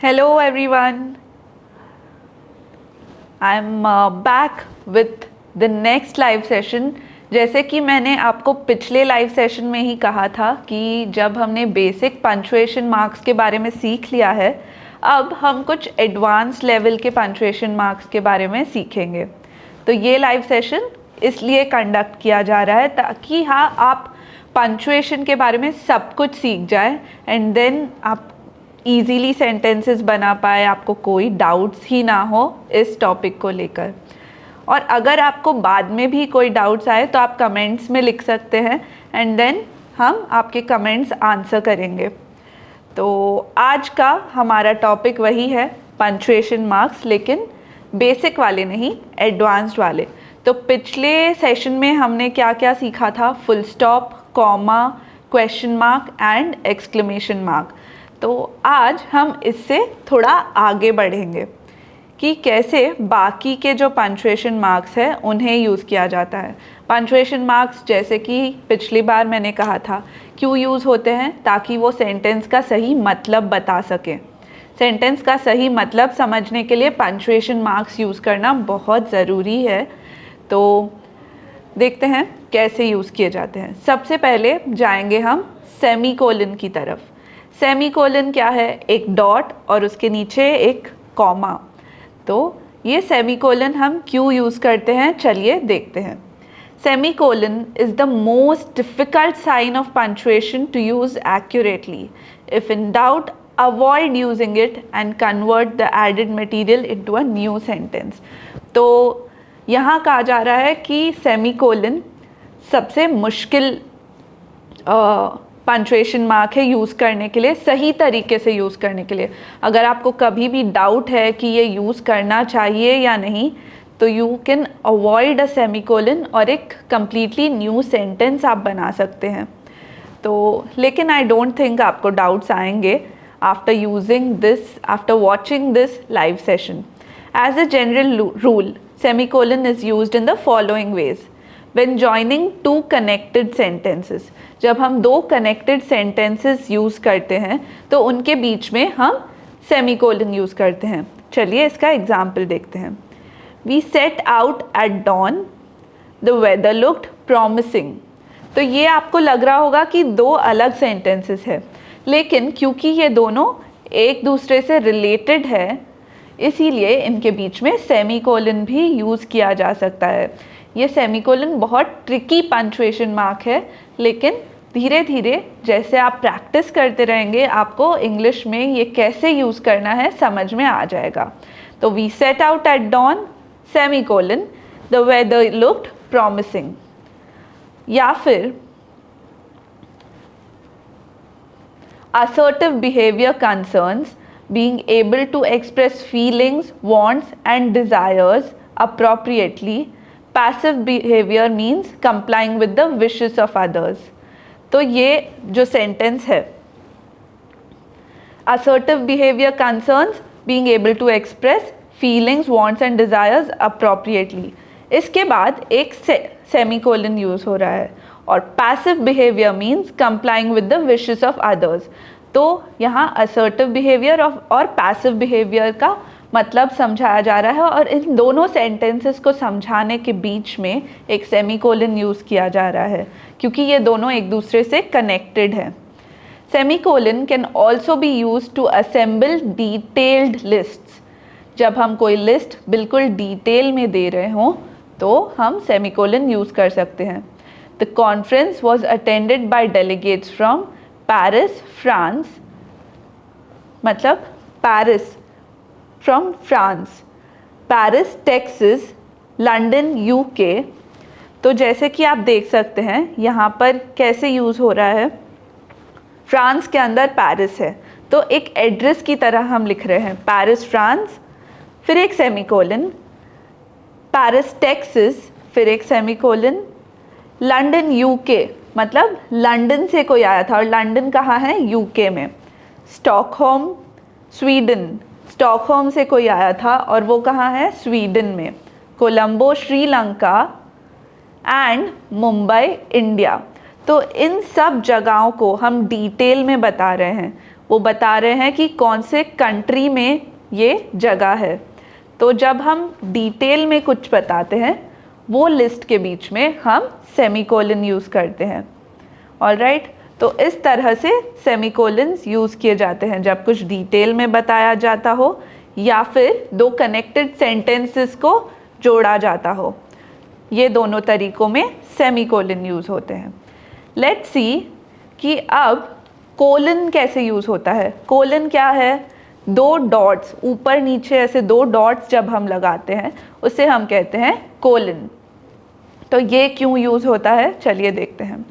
Hello everyone. I'm back with the next live session. जैसे कि मैंने आपको पिछले लाइव सेशन में ही कहा था कि जब हमने बेसिक पंक्चुएशन मार्क्स के बारे में सीख लिया है, अब हम कुछ एडवांस लेवल के पंक्चुएशन मार्क्स के बारे में सीखेंगे। तो ये लाइव सेशन इसलिए कंडक्ट किया जा रहा है ताकि हाँ आप पंक्चुएशन के बारे में सब कुछ सीख जाए एंड देन आप ईजीली सेंटेंसेस बना पाए, आपको कोई डाउट्स ही ना हो इस टॉपिक को लेकर। और अगर आपको बाद में भी कोई डाउट्स आए तो आप कमेंट्स में लिख सकते हैं एंड देन हम आपके कमेंट्स आंसर करेंगे। तो आज का हमारा टॉपिक वही है पंक्चुएशन मार्क्स, लेकिन बेसिक वाले नहीं, एडवांस्ड वाले। तो पिछले सेशन में हमने क्या क्या सीखा था? Full stop, comma, question mark and exclamation mark. तो आज हम इससे थोड़ा आगे बढ़ेंगे कि कैसे बाकी के जो पंक्चुएशन मार्क्स है उन्हें यूज़ किया जाता है। पंक्चुएशन मार्क्स जैसे कि पिछली बार मैंने कहा था क्यों यूज़ होते हैं, ताकि वो सेंटेंस का सही मतलब बता सकें। सेंटेंस का सही मतलब समझने के लिए पंक्चुएशन मार्क्स यूज़ करना बहुत ज़रूरी है। तो देखते हैं कैसे यूज़ किए जाते हैं। सबसे पहले जाएंगे हम सेमीकोलन की तरफ। सेमीकोलन क्या है? एक डॉट और उसके नीचे एक कॉमा। तो ये सेमीकोलन हम क्यों यूज़ करते हैं, चलिए देखते हैं। Semicolon is the most difficult sign of punctuation to use accurately. If in doubt avoid using it and convert the added material into a new sentence. तो यहाँ कहा जा रहा है कि सेमीकोलन सबसे मुश्किल पंक्चुएशन मार्क है यूज़ करने के लिए, सही तरीके से यूज़ करने के लिए। अगर आपको कभी भी डाउट है कि ये यूज़ करना चाहिए या नहीं, तो you can avoid a semicolon और एक कम्प्लीटली न्यू सेंटेंस आप बना सकते हैं। तो लेकिन आई डोंट थिंक आपको डाउट्स आएंगे after using this, after watching this live session. As a general rule, semicolon is used in the following ways. When joining two connected sentences, जब हम दो connected sentences यूज़ करते हैं तो उनके बीच में हम सेमीकोलन यूज़ करते हैं। चलिए इसका एग्जाम्पल देखते हैं। We set out at dawn, the weather looked promising। तो ये आपको लग रहा होगा कि दो अलग सेंटेंसेस है, लेकिन क्योंकि ये दोनों एक दूसरे से रिलेटेड है, इसीलिए इनके बीच में सेमीकोलन भी यूज़ किया जा सकता है। ये सेमीकोलन बहुत ट्रिकी पंक्चुएशन मार्क है, लेकिन धीरे धीरे जैसे आप प्रैक्टिस करते रहेंगे आपको इंग्लिश में ये कैसे यूज़ करना है समझ में आ जाएगा। तो we set out at dawn, semicolon, the weather looked promising. या फिर assertive behavior concerns being able to express feelings, wants and desires appropriately. Passive behavior means complying with the wishes of others। तो ये जो sentence है, assertive behavior concerns being able to express feelings, wants and desires appropriately, इसके बाद एक semicolon use हो रहा है। और passive behaviour means complying with the wishes of others. तो यहाँ असर्टिव बिहेवियर और पैसिव बिहेवियर का मतलब समझाया जा रहा है, और इन दोनों सेंटेंसेस को समझाने के बीच में एक सेमीकोलन यूज़ किया जा रहा है क्योंकि ये दोनों एक दूसरे से कनेक्टेड है। Semicolon can also be use to assemble detailed lists. जब हम कोई लिस्ट बिल्कुल डिटेल में दे रहे हों तो हम सेमीकोलन यूज़ कर सकते हैं। The conference was attended by delegates from Paris, France, मतलब Paris from France, Paris, Texas, London, UK। तो जैसे कि आप देख सकते हैं यहाँ पर कैसे यूज़ हो रहा है। फ्रांस के अंदर पेरिस है, तो एक एड्रेस की तरह हम लिख रहे हैं पेरिस फ्रांस, फिर एक सेमीकोलन, पेरिस टेक्सास, फिर एक सेमीकोलन, लंदन यूके, मतलब लंदन से कोई आया था और लंदन कहाँ है? यूके में। स्टॉकहोम स्वीडन, स्टॉकहोम से कोई आया था और वो कहाँ है? स्वीडन में। Colombo Sri Lanka and Mumbai India. तो इन सब जगहों को हम डिटेल में बता रहे हैं। वो बता रहे हैं कि कौन से कंट्री में ये जगह है। तो जब हम डिटेल में कुछ बताते हैं वो लिस्ट के बीच में हम सेमीकोलन यूज़ करते हैं। ऑलराइट, तो इस तरह से सेमीकोलन्स यूज़ किए जाते हैं जब कुछ डिटेल में बताया जाता हो या फिर दो कनेक्टेड सेंटेंसेस को जोड़ा जाता हो। ये दोनों तरीकों में सेमीकोलन यूज़ होते हैं। लेट्स सी कि अब कोलन कैसे यूज़ होता है। कोलन क्या है? दो डॉट्स, ऊपर नीचे ऐसे दो डॉट्स जब हम लगाते हैं उसे हम कहते हैं कोलन। तो ये क्यों यूज़ होता है, चलिए देखते हैं।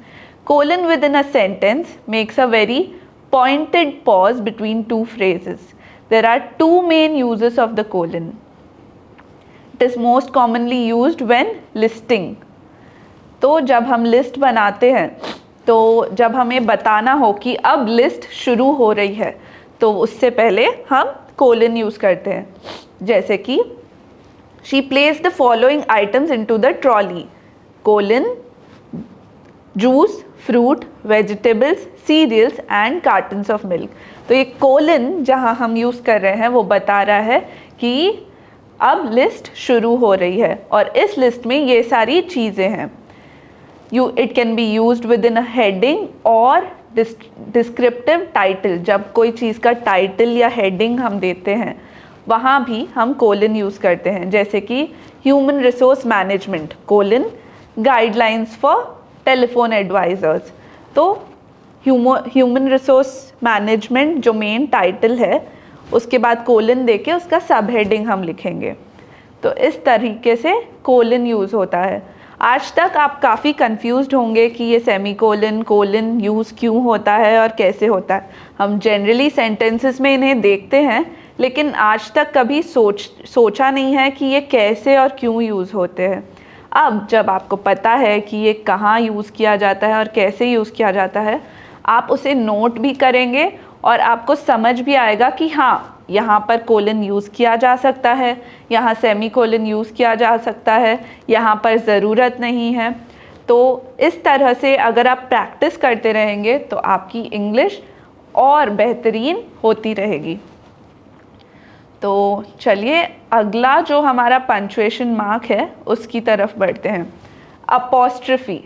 Colon with in a sentence makes a very pointed pause between two phrases. There are two main uses of the colon. It is most commonly used when listing. तो जब हम लिस्ट बनाते हैं, तो जब हमें बताना हो कि अब लिस्ट शुरू हो रही है, तो उससे पहले हम कोलन यूज़ करते हैं। जैसे कि she placed the following items into the trolley: colon, juice, fruit, vegetables, cereals and cartons of milk. तो ये कोलन जहाँ हम यूज़ कर रहे हैं वो बता रहा है कि अब लिस्ट शुरू हो रही है और इस लिस्ट में ये सारी चीज़ें हैं। It can be used within a heading और descriptive title. जब कोई चीज़ का टाइटल या हेडिंग हम देते हैं वहाँ भी हम कोलन यूज़ करते हैं। जैसे कि human resource management colon guidelines for telephone advisers. तो ह्यूमन रिसोर्स मैनेजमेंट जो मेन टाइटल है उसके बाद कोलन देके उसका सब हेडिंग हम लिखेंगे। तो इस तरीके से कोलन यूज़ होता है। आज तक आप काफ़ी कंफ्यूज्ड होंगे कि ये सेमीकोलन कोलन यूज़ क्यों होता है और कैसे होता है। हम जनरली सेंटेंसेस में इन्हें देखते हैं लेकिन आज तक कभी सोचा नहीं है कि ये कैसे और क्यों यूज़ होते हैं। अब जब आपको पता है कि ये कहाँ यूज़ किया जाता है और कैसे यूज़ किया जाता है, आप उसे नोट भी करेंगे और आपको समझ भी आएगा कि हाँ, यहाँ पर कोलन यूज़ किया जा सकता है, यहाँ सेमीकोलन यूज़ किया जा सकता है, यहाँ पर ज़रूरत नहीं है। तो इस तरह से अगर आप प्रैक्टिस करते रहेंगे तो आपकी इंग्लिश और बेहतरीन होती रहेगी। तो चलिए अगला जो हमारा पंक्चुएशन मार्क है उसकी तरफ बढ़ते हैं। अपॉस्ट्रफी।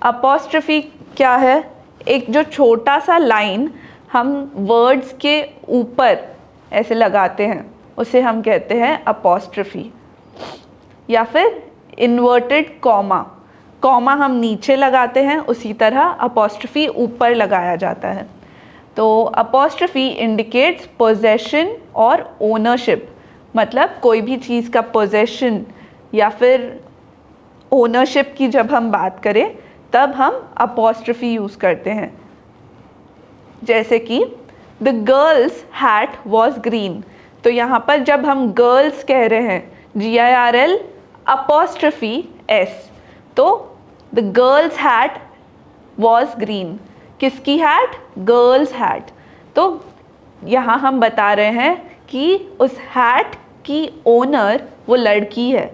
अपॉस्ट्रफी क्या है? एक जो छोटा सा लाइन हम वर्ड्स के ऊपर ऐसे लगाते हैं उसे हम कहते हैं अपॉस्ट्रफी। या फिर इन्वर्टेड कॉमा, कॉमा हम नीचे लगाते हैं, उसी तरह अपॉस्ट्रफी ऊपर लगाया जाता है। तो अपॉस्ट्रफी इंडिकेट्स पोजेशन और ओनरशिप, मतलब कोई भी चीज़ का पोजेशन या फिर ओनरशिप की जब हम बात करें तब हम अपॉस्ट्रफी यूज़ करते हैं। जैसे कि the girl's hat was green. तो यहाँ पर जब हम गर्ल्स कह रहे हैं GIRL अपॉस्ट्रफी S, तो the girl's hat was green. किसकी हैट? Girls hat. तो यहाँ हम बता रहे हैं कि उस हैट की ओनर वो लड़की है,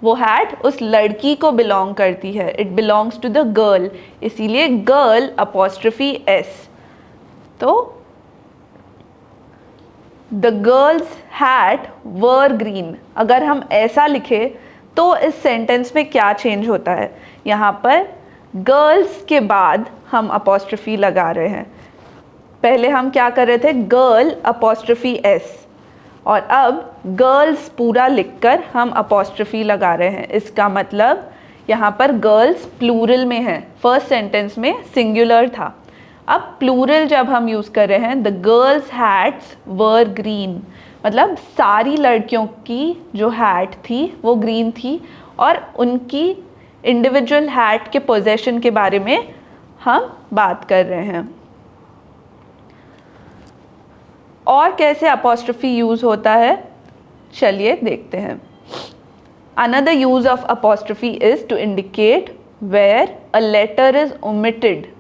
वो हैट उस लड़की को बिलोंग करती है, it belongs to the girl, इसीलिए गर्ल अपॉस्ट्रफी S। तो the girl's hat were green, अगर हम ऐसा लिखे तो इस सेंटेंस में क्या चेंज होता है? यहाँ पर गर्ल्स के बाद हम अपॉस्ट्रफी लगा रहे हैं। पहले हम क्या कर रहे थे? गर्ल अपॉस्ट्रफी S, और अब गर्ल्स पूरा लिखकर हम अपॉस्ट्रफी लगा रहे हैं। इसका मतलब यहाँ पर गर्ल्स प्लूरल में है, फर्स्ट सेंटेंस में सिंगुलर था। अब प्लूरल जब हम यूज़ कर रहे हैं, the girls hats were green, मतलब सारी लड़कियों की जो हैट थी वो ग्रीन थी और उनकी इंडिविजुअल हैट के पोजेशन के बारे में हम बात कर रहे हैं। और कैसे अपॉस्ट्रफी यूज़ होता है, चलिए देखते हैं। Another use of apostrophe is to indicate where a letter is omitted.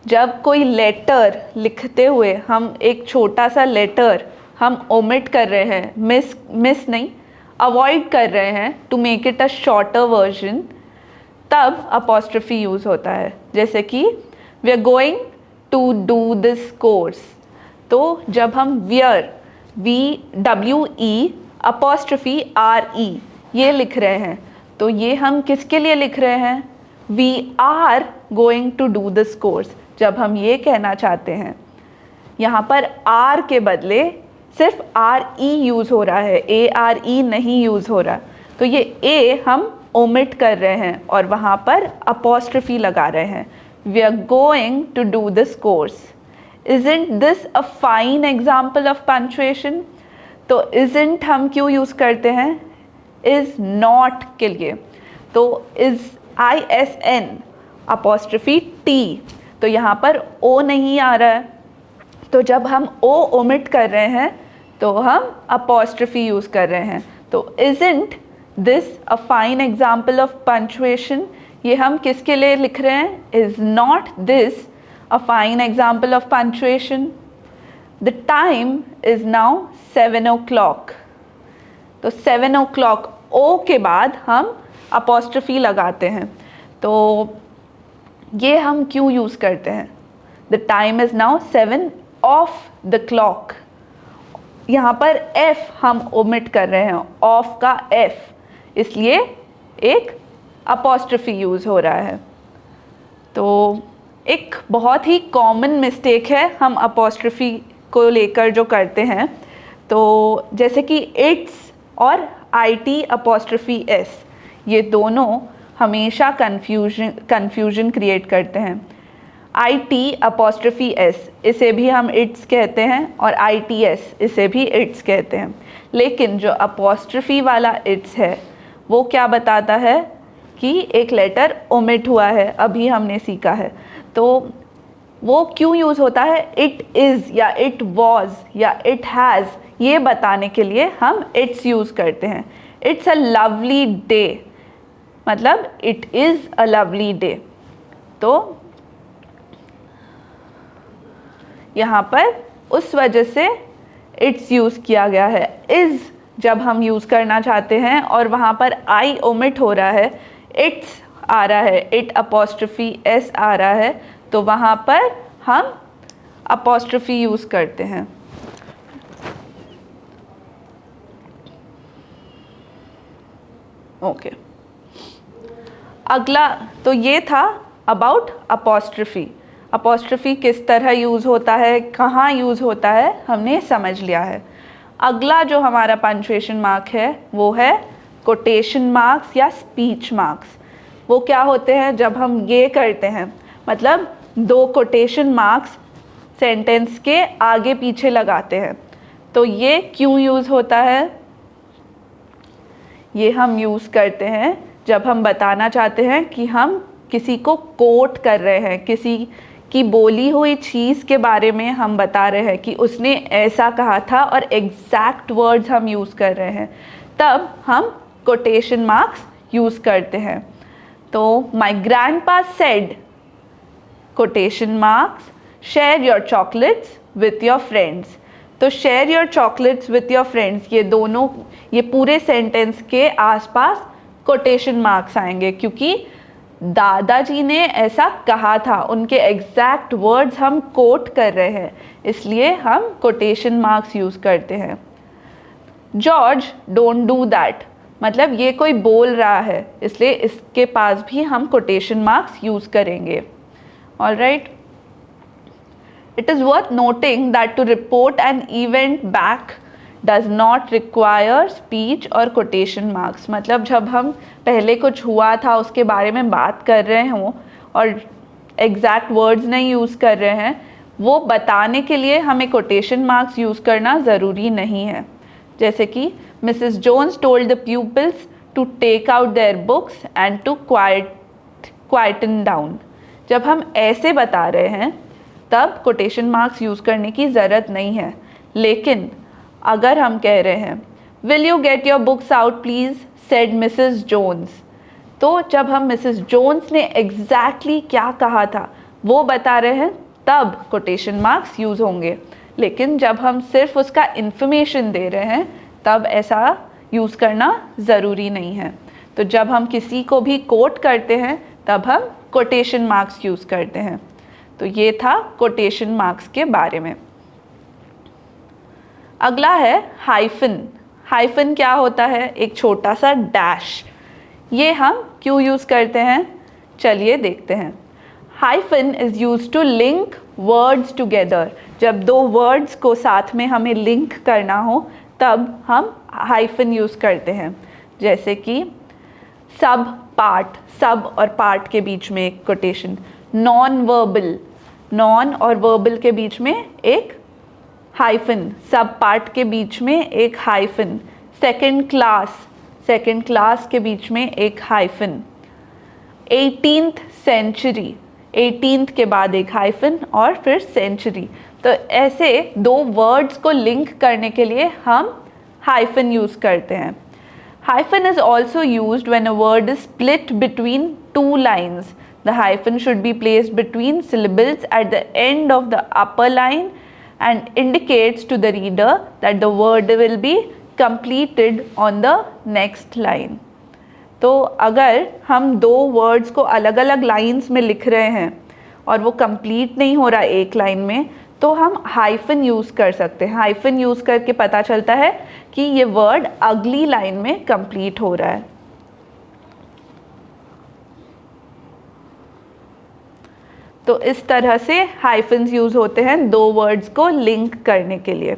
जब कोई लेटर लिखते हुए हम एक छोटा सा लेटर हम ओमिट कर रहे हैं, मिस नहीं, अवॉइड कर रहे हैं to make it a shorter version, तब अपॉस्ट्रफी यूज़ होता है। जैसे कि we are going to do this course, तो जब हम वियर WE', ये लिख रहे हैं, तो ये हम किसके लिए लिख रहे हैं? We are going to do this course. जब हम ये कहना चाहते हैं, यहाँ पर आर के बदले सिर्फ RE यूज़ हो रहा है, ARE नहीं यूज़ हो रहा, तो ये A हम ओमिट कर रहे हैं और वहाँ पर अपॉस्ट्रफी लगा रहे हैं। We are going to do this course. Isn't this a fine example of punctuation? तो isn't हम क्यों यूज़ करते हैं? is not के लिए। तो is ISN apostrophe T, तो यहाँ पर O नहीं आ रहा है, तो जब हम O ओमिट कर रहे हैं तो हम apostrophe यूज़ कर रहे हैं। तो isn't this a fine example of punctuation, ये हम किसके लिए लिख रहे हैं? is not this a fine example of punctuation? The time is now 7 o'clock. तो 7 o'clock O के बाद हम apostrophe लगाते हैं, तो ये हम क्यों यूज़ करते हैं? The time is now 7 of the clock. यहाँ पर F हम ओमिट कर रहे हैं, ऑफ का F, इसलिए एक अपॉस्ट्रफी यूज़ हो रहा है। तो एक बहुत ही कॉमन मिस्टेक है हम अपॉस्ट्रफी को लेकर जो करते हैं, तो जैसे कि इट्स और IT अपॉस्ट्रफी S, ये दोनों हमेशा कन्फ्यूजन क्रिएट करते हैं। IT अपॉस्ट्रफी S, इसे भी हम इट्स कहते हैं, और ITS, इसे भी इट्स कहते हैं। लेकिन जो अपॉस्ट्रफी वाला इट्स है वो क्या बताता है कि एक लेटर ओमिट हुआ है, अभी हमने सीखा है। तो वो क्यों यूज़ होता है? इट इज़ या इट वॉज या इट हैज़, ये बताने के लिए हम इट्स यूज़ करते हैं। इट्स अ लवली डे, मतलब it is a lovely day. तो यहाँ पर उस वजह से इट्स यूज़ किया गया है। इज़ जब हम यूज़ करना चाहते हैं और वहाँ पर आई ओमिट हो रहा है, इट्स आ रहा है, इट अपॉस्ट्रफी S आ रहा है, तो वहाँ पर हम अपॉस्ट्रफी यूज़ करते हैं। ओके, अगला तो ये था अबाउट अपॉस्ट्रफी। अपॉस्ट्रफी किस तरह यूज़ होता है, कहाँ यूज़ होता है, हमने समझ लिया है। अगला जो हमारा पंक्चुएशन मार्क है वो है कोटेशन मार्क्स या स्पीच मार्क्स। वो क्या होते हैं? जब हम ये करते हैं, मतलब दो कोटेशन मार्क्स सेंटेंस के आगे पीछे लगाते हैं, तो ये क्यों यूज़ होता है? ये हम यूज़ करते हैं जब हम बताना चाहते हैं कि हम किसी को कोट कर रहे हैं, किसी की बोली हुई चीज़ के बारे में हम बता रहे हैं कि उसने ऐसा कहा था और एग्जैक्ट वर्ड्स हम यूज़ कर रहे हैं, तब हम कोटेशन मार्क्स यूज़ करते हैं। तो my grandpa said quotation marks share your chocolates with your friends. तो share your chocolates with your friends, ये दोनों, ये पूरे सेंटेंस के आसपास कोटेशन मार्क्स आएंगे, क्योंकि दादाजी ने ऐसा कहा था, उनके एग्जैक्ट वर्ड्स हम कोट कर रहे हैं, इसलिए हम कोटेशन मार्क्स यूज़ करते हैं। जॉर्ज डोंट डू दैट, मतलब ये कोई बोल रहा है, इसलिए इसके पास भी हम कोटेशन मार्क्स यूज़ करेंगे। Alright, it is worth noting that to report an event back does not require speech और कोटेशन मार्क्स। मतलब जब हम पहले कुछ हुआ था उसके बारे में बात कर रहे हों और एग्जैक्ट वर्ड्स नहीं यूज़ कर रहे हैं, वो बताने के लिए हमें कोटेशन मार्क्स यूज़ करना ज़रूरी नहीं है। जैसे कि Mrs Jones told the pupils to take out their books and to quieten down. जब हम ऐसे बता रहे हैं तब कोटेशन मार्क्स यूज़ करने की ज़रूरत नहीं है। लेकिन अगर हम कह रहे हैं will you get your books out please said Mrs Jones, तो जब हम मिसेस जोन्स ने एग्जैक्टली क्या कहा था वो बता रहे हैं तब कोटेशन मार्क्स यूज़ होंगे। लेकिन जब हम सिर्फ उसका इन्फॉर्मेशन दे रहे हैं तब ऐसा यूज़ करना ज़रूरी नहीं है। तो जब हम किसी को भी कोट करते हैं तब हम कोटेशन मार्क्स यूज़ करते हैं। तो ये था कोटेशन मार्क्स के बारे में। अगला है हाइफन। हाइफन क्या होता है? एक छोटा सा डैश। ये हम क्यों यूज़ करते हैं? चलिए देखते हैं। Hyphen is use to link words together. जब दो वर्ड्स को साथ में हमें लिंक करना हो तब हम हाइफन यूज़ करते हैं। जैसे कि सब पार्ट, सब और पार्ट के बीच में एक कोटेशन। नॉन वर्बल, नॉन और वर्बल के बीच में एक हाइफन, सब पार्ट के बीच में एक hyphen. Second class, second class के बीच में एक हाइफन। 18th सेंचुरी, 18th के बाद एक हाइफन और फिर सेंचुरी। तो ऐसे दो वर्ड्स को लिंक करने के लिए हम हाइफन यूज़ करते हैं। Hyphen is also used when a word is split between two lines. The hyphen should be placed between syllables at the end of the upper line and indicates to the reader that the word will be completed on the next line. तो अगर हम दो words को अलग अलग lines में लिख रहे हैं और वो कंप्लीट नहीं हो रहा एक लाइन में, तो हम हाइफन यूज़ कर सकते हैं। हाइफन यूज़ करके पता चलता है कि ये वर्ड अगली लाइन में कंप्लीट हो रहा है। तो इस तरह से हाइफन्स यूज़ होते हैं दो वर्ड्स को लिंक करने के लिए।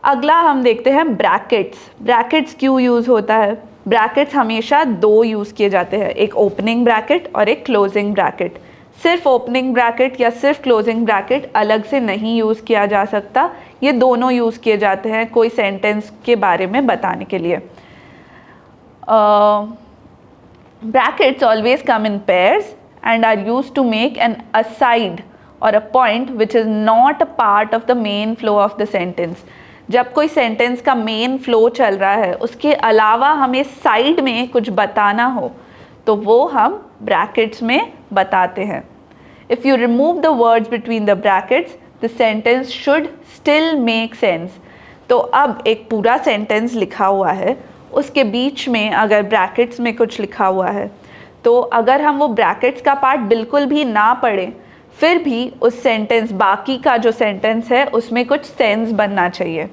अगला हम देखते हैं ब्रैकेट्स। ब्रैकेट्स क्यों यूज़ होता है? ब्रैकेट्स हमेशा दो यूज़ किए जाते हैं, एक ओपनिंग ब्रैकेट और एक क्लोजिंग ब्रैकेट। सिर्फ ओपनिंग ब्रैकेट या सिर्फ क्लोजिंग ब्रैकेट अलग से नहीं यूज़ किया जा सकता, ये दोनों यूज़ किए जाते हैं कोई सेंटेंस के बारे में बताने के लिए। Brackets always come in pairs and are used to make an aside or a point which is not a part of the main flow of the sentence. जब कोई सेंटेंस का मेन फ्लो चल रहा है, उसके अलावा हमें साइड में कुछ बताना हो तो वो हम ब्रैकेट्स में बताते हैं। If you remove the words between the brackets, the sentence should still make sense. तो अब एक पूरा सेंटेंस लिखा हुआ है, उसके बीच में अगर ब्रैकेट्स में कुछ लिखा हुआ है तो अगर हम वो ब्रैकेट्स का पार्ट बिल्कुल भी ना पढ़ें फिर भी उस सेंटेंस, बाकी का जो सेंटेंस है उसमें कुछ सेंस बनना चाहिए।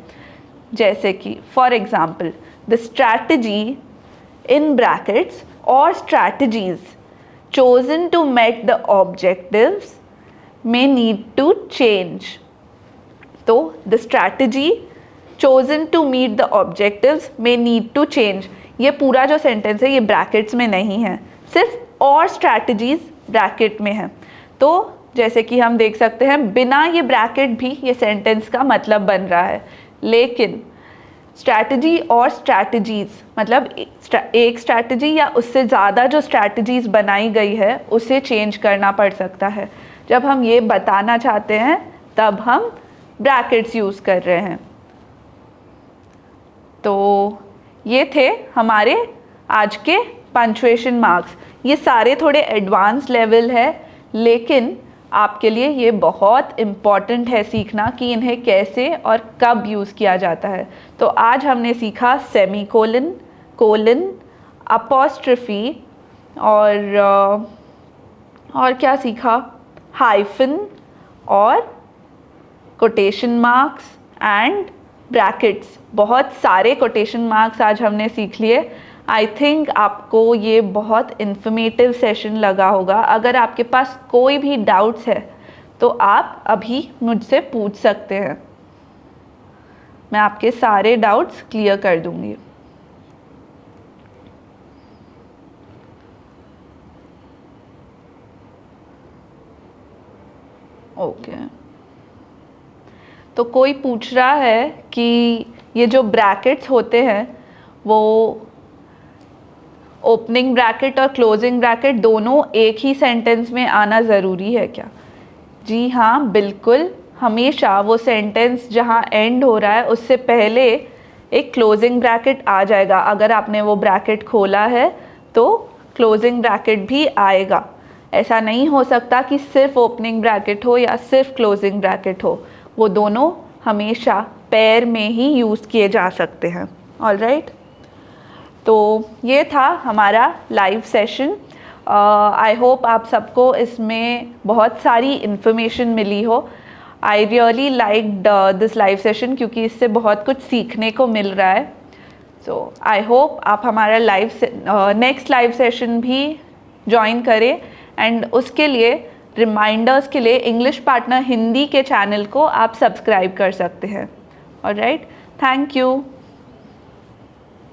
जैसे कि for example, the strategy in brackets और strategies chosen to meet the objectives may need to change. तो the strategy chosen to meet the objectives may need to change, ये पूरा जो सेंटेंस है ये ब्रैकेट्स में नहीं है, सिर्फ और स्ट्रैटेजीज ब्रैकेट में है। तो जैसे कि हम देख सकते हैं बिना ये ब्रैकेट भी ये सेंटेंस का मतलब बन रहा है, लेकिन स्ट्रैटेजी और स्ट्रैटेजीज मतलब एक स्ट्रैटेजी या उससे ज़्यादा जो स्ट्रैटेजीज बनाई गई है उसे चेंज करना पड़ सकता है। जब हम ये बताना चाहते हैं तब हम ब्रैकेट्स यूज़ कर रहे हैं। तो ये थे हमारे आज के पंक्चुएशन मार्क्स। ये सारे थोड़े एडवांस लेवल है, लेकिन आपके लिए ये बहुत इम्पॉर्टेंट है सीखना कि इन्हें कैसे और कब यूज़ किया जाता है। तो आज हमने सीखा सेमी कोलन, कोलन, अपॉस्ट्रफी और क्या सीखा, हाइफन और कोटेशन मार्क्स एंड ब्रैकेट्स। बहुत सारे कोटेशन मार्क्स आज हमने सीख लिए। आई थिंक आपको ये बहुत इन्फॉर्मेटिव सेशन लगा होगा। अगर आपके पास कोई भी डाउट्स है तो आप अभी मुझसे पूछ सकते हैं, मैं आपके सारे डाउट्स क्लियर कर दूंगी। ओके, तो कोई पूछ रहा है कि ये जो ब्रैकेट्स होते हैं वो ओपनिंग ब्रैकेट और क्लोजिंग ब्रैकेट दोनों एक ही सेंटेंस में आना ज़रूरी है क्या? जी हाँ, बिल्कुल। हमेशा वो सेंटेंस जहाँ एंड हो रहा है उससे पहले एक क्लोजिंग ब्रैकेट आ जाएगा। अगर आपने वो ब्रैकेट खोला है तो क्लोजिंग ब्रैकेट भी आएगा। ऐसा नहीं हो सकता कि सिर्फ ओपनिंग ब्रैकेट हो या सिर्फ क्लोजिंग ब्रैकेट हो, वो दोनों हमेशा पेयर में ही यूज़ किए जा सकते हैं। ऑलराइट, तो ये था हमारा लाइव सेशन। आई होप आप सबको इसमें बहुत सारी इन्फॉर्मेशन मिली हो। I really liked this live session क्योंकि इससे बहुत कुछ सीखने को मिल रहा है। सो आई होप आप हमारा नेक्स्ट लाइव सेशन भी ज्वाइन करें, एंड उसके लिए रिमाइंडर्स के लिए इंग्लिश पार्टनर हिंदी के चैनल को आप सब्सक्राइब कर सकते हैं। Alright, thank you.